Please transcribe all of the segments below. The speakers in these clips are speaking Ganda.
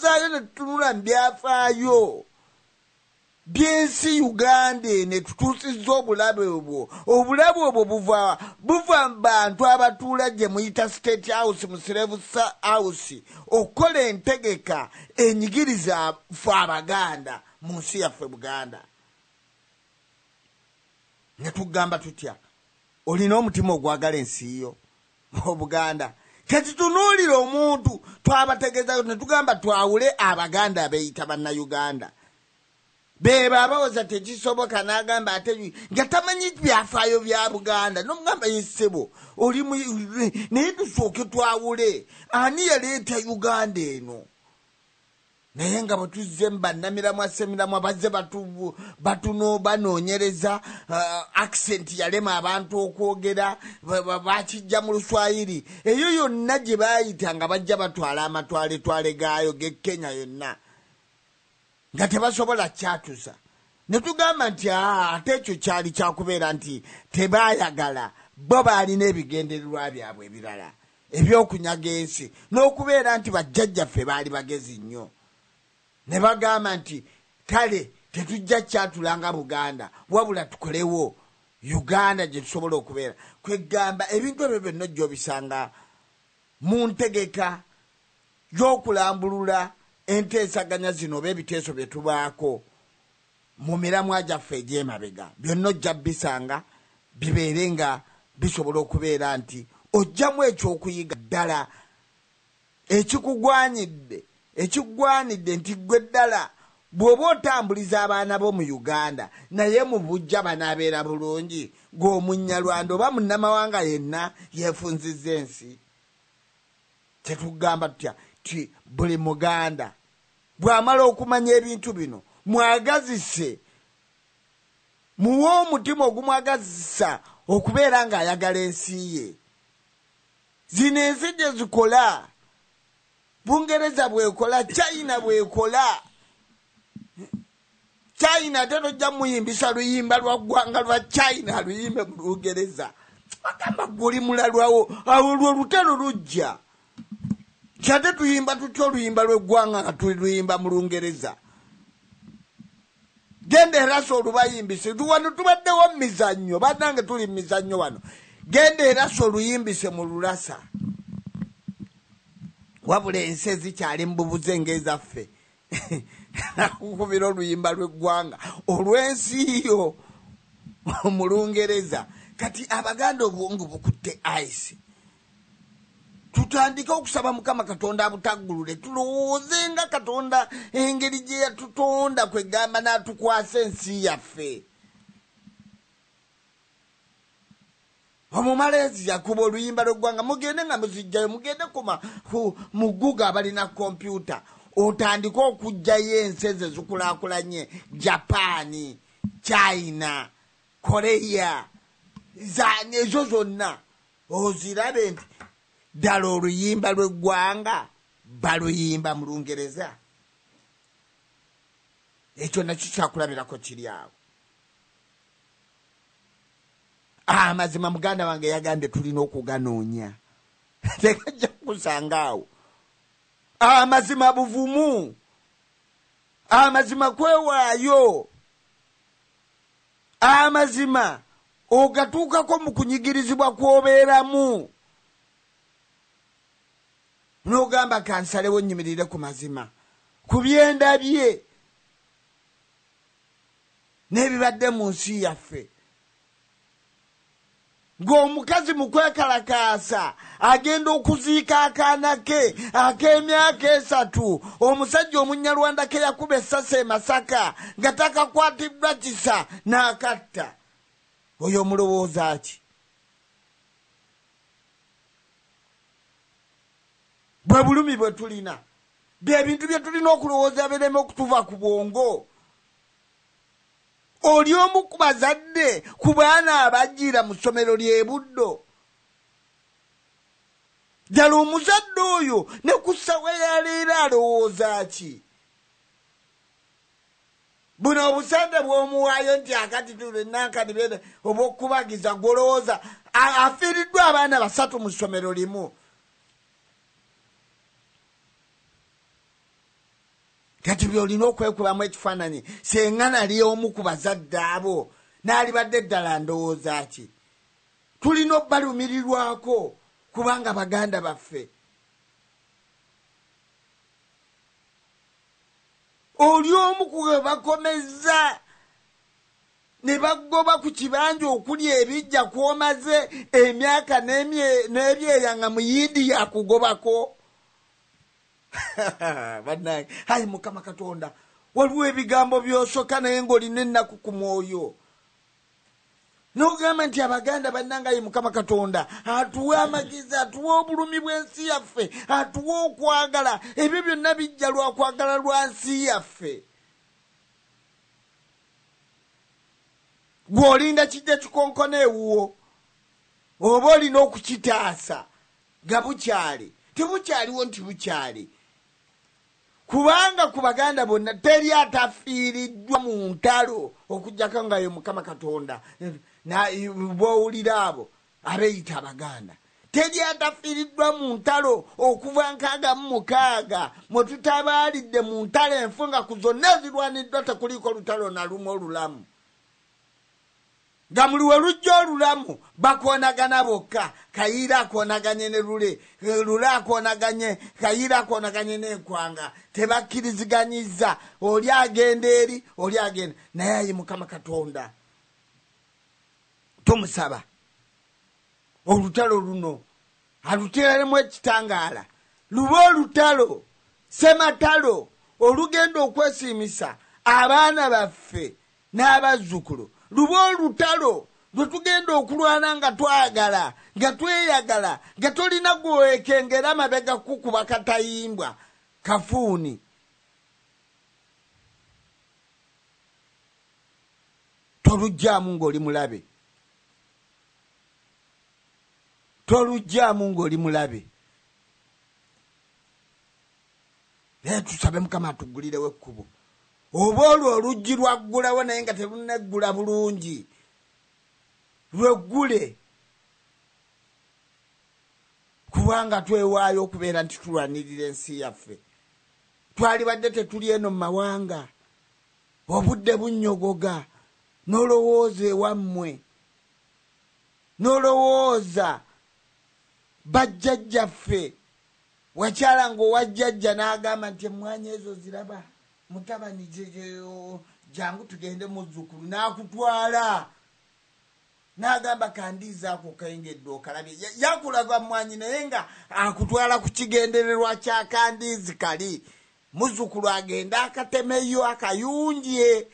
tuzzaayo ne tutunula mu byafaayo by'ensi Uganda ne tutuusizza obulabe obwo. Obulabe obwo buva mu bantu abatuula gye muyita State House mu Slave House okukola entegeka enyigiriza ffe Abaganda mu nsi yaffe Buganda. Ne tugamba tutya, olina omutima ogwagala ensi yo Obuganda. Tetutunuulire omuntu twabategeeza ne tugamba twawule Abaganda abeeyita bannayuganda. Beba abawoza tekisoboka n'agamba ate nga tamanyi byafaayo bya Buganda. N'omugamba yessebo oli naye tusooke twawule ani yaleeta Uganda eno. Naye nga bwe bannamiramu asemiramu abazze banoonyereza accent yalema abantu okwogera bakijja mu Luswayiri. Eyo yonna gye baayita nga bajja batwala amatwale gaayo ge Kenya yonna nga tebasobola kyatusa. Ne tugamba nti ate ekyo kyali kyakubeera nti tebaayagala bo baalina ebigendererwa byabwe ebirala ebyokunyaga ensi n'okubeera nti bajjajjaffe baali bagezi nnyo. Ne bagamba nti kale tetujja kyatulanga Buganda wabula tukolewo Uganda gye tusobola okubeera. Kwegamba ebintu ebyo byonna gy'obisanga mu ntegeka y'okulambulula enteesaganya zino oba ebiteeso bye tubaako mu miramwa gyaffe egy'emabega. Byonna ojja bisanga bibeere nga bisobola okubeera nti ojjamu ekyokuyiga ddala ekigwanidde nti ggwe ddala bw'oba otambuliza abaana bo mu Uganda naye mu bujja banaabeera bulungi ng'omunnyalwanda oba munnamawanga yenna yeefunzizza ensi. Tetugamba tutya ti buli Muganda bw'amala okumanya ebintu bino mwagazise, muwe omutima ogumwagazisa okubeera ng'ayagala ensi ye. Zino ensi gye zikola, Bungereza bwekola, China bwekola. China tojja muyimbisa luyimba lwa ggwanga lwa China luyimbe mu Lungereza. Agamba guli mulalwawo awo lwo lutalo lujja. Kyate tuyimba tutyo oluyimba lw'eggwanga nga tuluyimba mu Lungereza. Genda eraso olubayimbise. Wano tubaddewo mu mizannyo, bannange tuli mu mizannyo wano. Genda eraso oluyimbise mu Lulasa. Wabula ensi ezikyali mu bubuze ng'ezaffe. Nakukubira oluyimba lw'eggwanga olw'ensi yo mu Lungereza. Kati Abaganda obwongo bukutte ice. Tutandika okusaba Mukama Katonda abutaggulule, tulowooze nga Katonda engeri gye yatutonda kwegamba n'atukwasa ensi yaffe. Omumaleezi yakuba oluyimba lw'eggwanga, mugende nga muzijjayo, mugende mu Google abalina kompyuta, otandika okuggyayo ensi ezo zikulaakulanye, Japan, China, Korea, ezo zonna ozirabe nti ddala oluyimba lw'eggwanga baluyimba mu Lungereza. Ekyo nakyo kyakulabirako kiri awo. Amazima muganda wange yagambye tulina okuganoonya. Tekajja kusanga awo. Amazima buvumu. Amazima kwewaayo. Amazima ogatuukako mu kunyigirizibwa kw'obeeramu. N'ogamba kansalewo nnyimirire ku mazima, ku byenda bye n'ebibadde mu nsi yaffe. Ng'omukazi mu kwekalakaasa agenda okuziika akaana ke ak'emyaka 3, omusajja omunnyalwanda ke yakuba essasi e Masaka nga takakwatiddwa kisa n'akatta. Oyo mulowooza ki? Bwe bulumi bwe tulina, bye bintu bye tulina okulowooza bireme okutuva ku bwongo. Oli omu ku bazadde ku baana abajjira mu ssomero ly'e Buddo. Ddala omuzadde oyo ne ku ssawa ya leero alowooza ki? Buno obusente bw'omuwaayo nti akati tulinankani bene oba okubagiza gw'olowooza afiiriddwa abaana 3 mu ssomero limu. kati byolina okwekubamu ekifaananyi senga nali omu ku bazadde abo n'alibadde ddala ndowooza ki tulina obbalumirirwako kubanga baganda baffe oli omu kuwe bakomeza ne bagoba ku kibanja okuli ebijja kwomaze emyaka n'ebyeya nga muyindi yakugobako bannange hayi mukama katonda waliwo ebigambo byosoka naye ng'olina ennaku ku mwoyo n'ogamba nti abaganda bannange ye mukama katonda atuwe amagezi atuwe obulumi bw'ensi yaffe atuwe okwagala ebyo byonna bijja lwakwagala lwa nsi yaffe gw'olinda kijja kikonkona ewuwo oba olina okukitaasa nga bukyali tebukyaliwo nti bukyali kubanga ku baganda bonna teri atafiiriddwa mu ntalo okujjako nga ye mukama katonda bowulira abo abeeyita abaganda teri atafiiriddwa mu ntalo okuva 66 mwe tutabaalidde mu ntalo enfu nga ku zonna ezirwaniddwa tekuliiko lutalo na lumu olulamu nga muli we lujja olulamu bakoonagana bokka kayiira akoonaganye ne lule akoonaganye kayiira akoonaganye n'enkwanga tebakkiriziganyiza oli agenda eri oli agenda naye aye mukama katonda tumusaba olutalo luno aluteeremu ekitangaala luba olutalo sematalo olugenda okwesiimisa abaana baffe n'abazzukulu luba olutalo lwe tugenda okulwana nga twagala nga tweyagala nga tolina gwekengera mabega kukuba katayimbwa kafuuni tolujjaamu ng'oli mulabe tolujjaamu ng'oli mulabe naye tusabe mukama atuggulirewo ekkubo oba olwo oluggi lwaggulawo naye nga teruneggula bulungi lweggule kubanga twewaayo okubeera nti tulwanirira ensi yaffe twalibadde tetuli eno mu mawanga obudde bunnyogoga n'olowooza ewammwe n'olowooza bajjajjaffe wakyala ng'owajjajja n'agamba nti emmwanyi ezo ziraba mutabani jangu tugende muzzukulu n'akutwala n'agamba kandiizaako kayingedde okalabye yakulaga mwanyi naye nga akutwala ku kigendererwa kya kandiizi kali muzzukulu agenda akatemeyo akayunje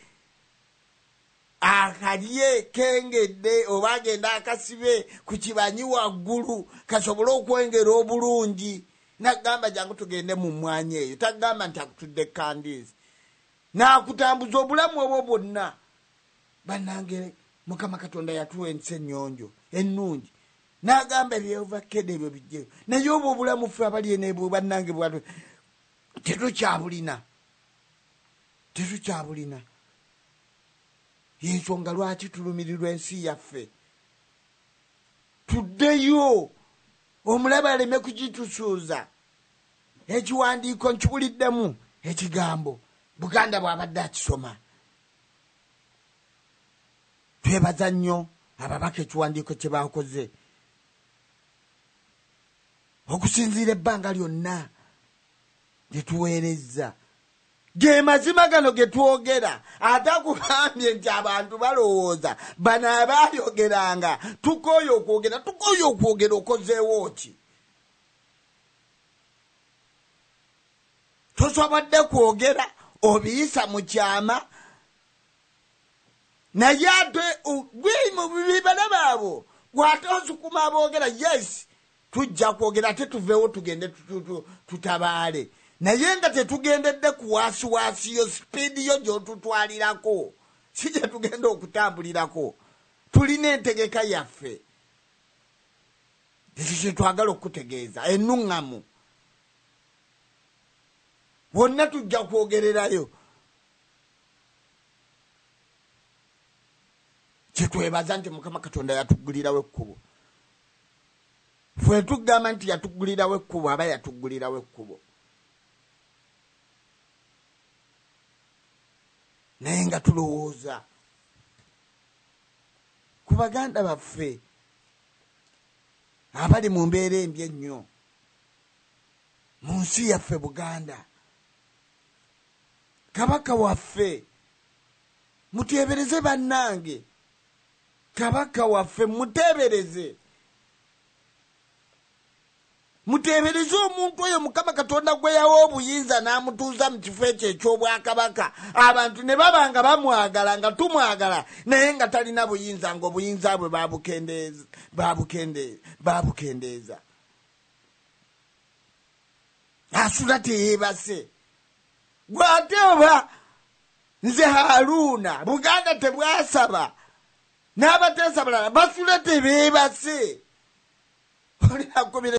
akalye kengedde oba agenda akasibe ku kibanyi waggulu kasobole okwengera obulungi n'agamba jangu tugende mu mmwanyi eyo tagamba nti akutudde kandiizi n'akutambuza obulamu obwo bwonna bannange mukama katonda yatuwa ensi ennyonjo ennungi n'agamba ebyovakkedde ebyo bijjeyo naye obwo obulamu ffe abali enebwe bannange bwatu tetukyabulina yensonga lwaki tulumirirwa ensi yaffe tuddeyo omulabe aleme kugitusuuza ekiwandiiko nkibuliddemu ekigambo Buganda bw'abadde akisoma twebaza nnyo ababaka ekiwandiiko kye baakoze okusinziira ebbanga lyonna lye tuweerezza ge mazima gano ge twogera ate akugambye nti abantu balowooza bano abaayogeranga tukooye okwogera okozeewo ki tosobodde kwogera obiyisa mu kyama naye ate gwimu bibala baabo gwate osukuma aboogera yes tujja kwogera ate tuveewo tugende tutabaale naye nga tetugendedde ku waasiwaasiyo sipiidi yo gy'otutwalirako si gye tugenda okutambulirako tulina entegeka yaffe ekyo kye twagala okutegeeza ennuŋŋamu wonna tujja kwogererayo kyetwebaza nti mukama katonda yatuggulirawo ekkubo fwe tugamba nti yatuggulirawo ekkubo aba yatuggulirawo ekkubo naye nga tulowooza ku baganda baffe abali mu mbeera embi ennyo mu nsi yaffe Buganda. Kabaka waffe muteebereze bannange, kabaka waffe muteebereze, muteebereze omuntu oyo Mukama Katonda gwe yawa obuyinza n'amutuuza mu kifo ekyo eky'obwakabaka, abantu ne baba nga bamwagala nga tumwagala naye nga talina buyinza, ng'obuyinza bwe babukendeeza. Asula teyeebase. Gwate oba nze Haruna Buganda tebwasaba n'abateesa balala basula tebeebase. Olina 19